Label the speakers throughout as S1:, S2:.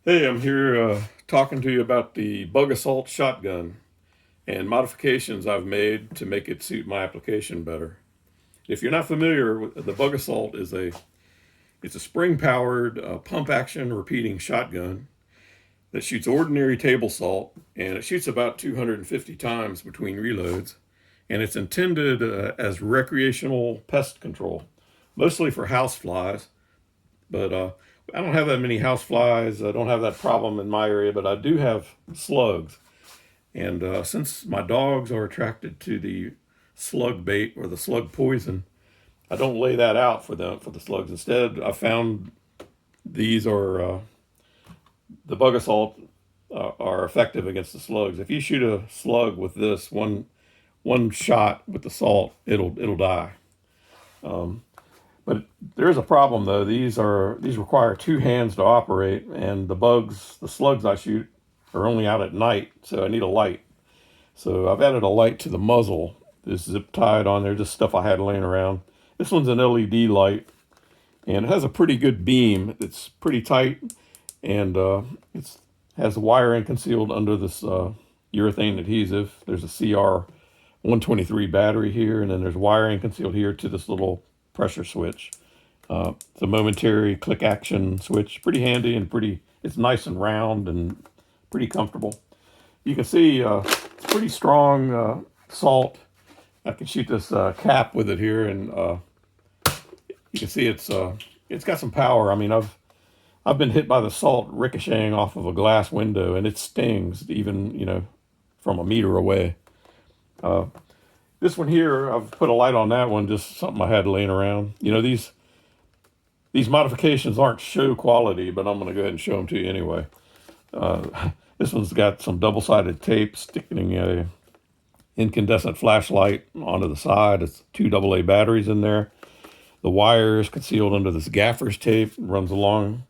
S1: Hey, I'm here talking to you about the bug assault shotgun and modifications I've made to make it suit my application better. If you're not familiar with the bug assault, it's a spring-powered pump action repeating shotgun that shoots ordinary table salt, and it shoots about 250 times between reloads, and it's intended as recreational pest control, mostly for house flies. But I don't have that many house flies. I don't have that problem in my area, but I do have slugs. And since my dogs are attracted to the slug bait or the slug poison, I don't lay that out for them for the slugs. Instead, I found these are the bug assault are effective against the slugs. If you shoot a slug with this one shot with the salt, it'll die. But there is a problem though. These require two hands to operate, and the slugs I shoot are only out at night, so I need a light. So I've added a light to the muzzle. This zip tied on there, just stuff I had laying around. This one's an LED light, and it has a pretty good beam. It's pretty tight, and it has the wiring concealed under this urethane adhesive. There's a CR 123 battery here, and then there's wiring concealed here to this little pressure switch. It's a momentary click action switch, pretty handy and it's nice and round and pretty comfortable. You can see it's pretty strong salt. I can shoot this cap with it here, and you can see it's got some power. I mean, I've been hit by the salt ricocheting off of a glass window, and it stings even from a meter away. This one here, I've put a light on that one, just something I had laying around. These modifications aren't show quality, but I'm going to go ahead and show them to you anyway. This one's got some double-sided tape sticking a incandescent flashlight onto the side. It's two AA batteries in there. The wire is concealed under this gaffer's tape, runs along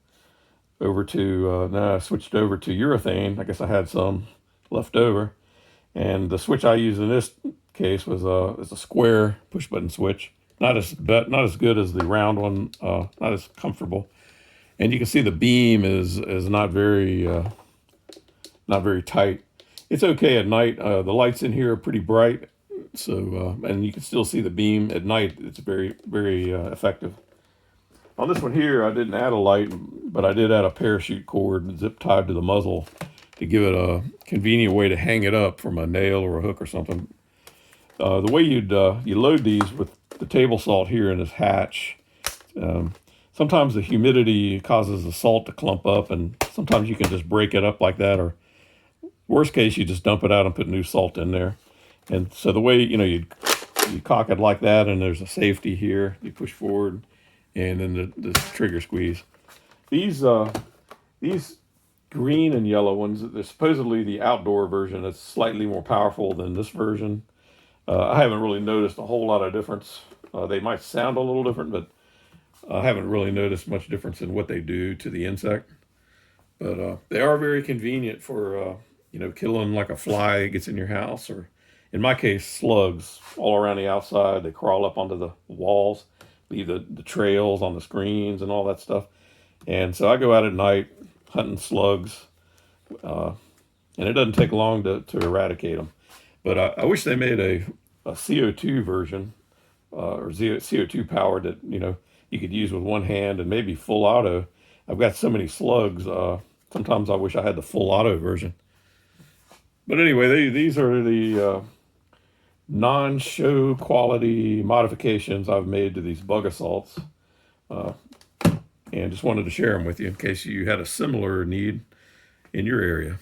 S1: over to, now I switched over to urethane. I guess I had some left over. And the switch I used in this case was a square push button switch. Not as good as the round one. Not as comfortable. And you can see the beam is not very tight. It's okay at night. The lights in here are pretty bright, so and you can still see the beam at night. It's very effective. On this one here, I didn't add a light, but I did add a parachute cord zip tied to the muzzle to give it a convenient way to hang it up from a nail or a hook or something. The way you load these with the table salt here in this hatch, sometimes the humidity causes the salt to clump up, and sometimes you can just break it up like that, or worst case, you just dump it out and put new salt in there. And so the way, you cock it like that, and there's a safety here. You push forward, and then the trigger squeeze. These green and yellow ones, they're supposedly the outdoor version. It's slightly more powerful than this version. I haven't really noticed a whole lot of difference. They might sound a little different, but I haven't really noticed much difference in what they do to the insect. But they are very convenient for, killing like a fly that gets in your house, or in my case, slugs all around the outside. They crawl up onto the walls, leave the trails on the screens and all that stuff. And so I go out at night hunting slugs, and it doesn't take long to eradicate them. But I wish they made a CO2 version, or CO2 powered that you could use with one hand and maybe full auto. I've got so many slugs. Sometimes I wish I had the full auto version. But anyway, these are the non-show quality modifications I've made to these bug assaults, and just wanted to share them with you in case you had a similar need in your area.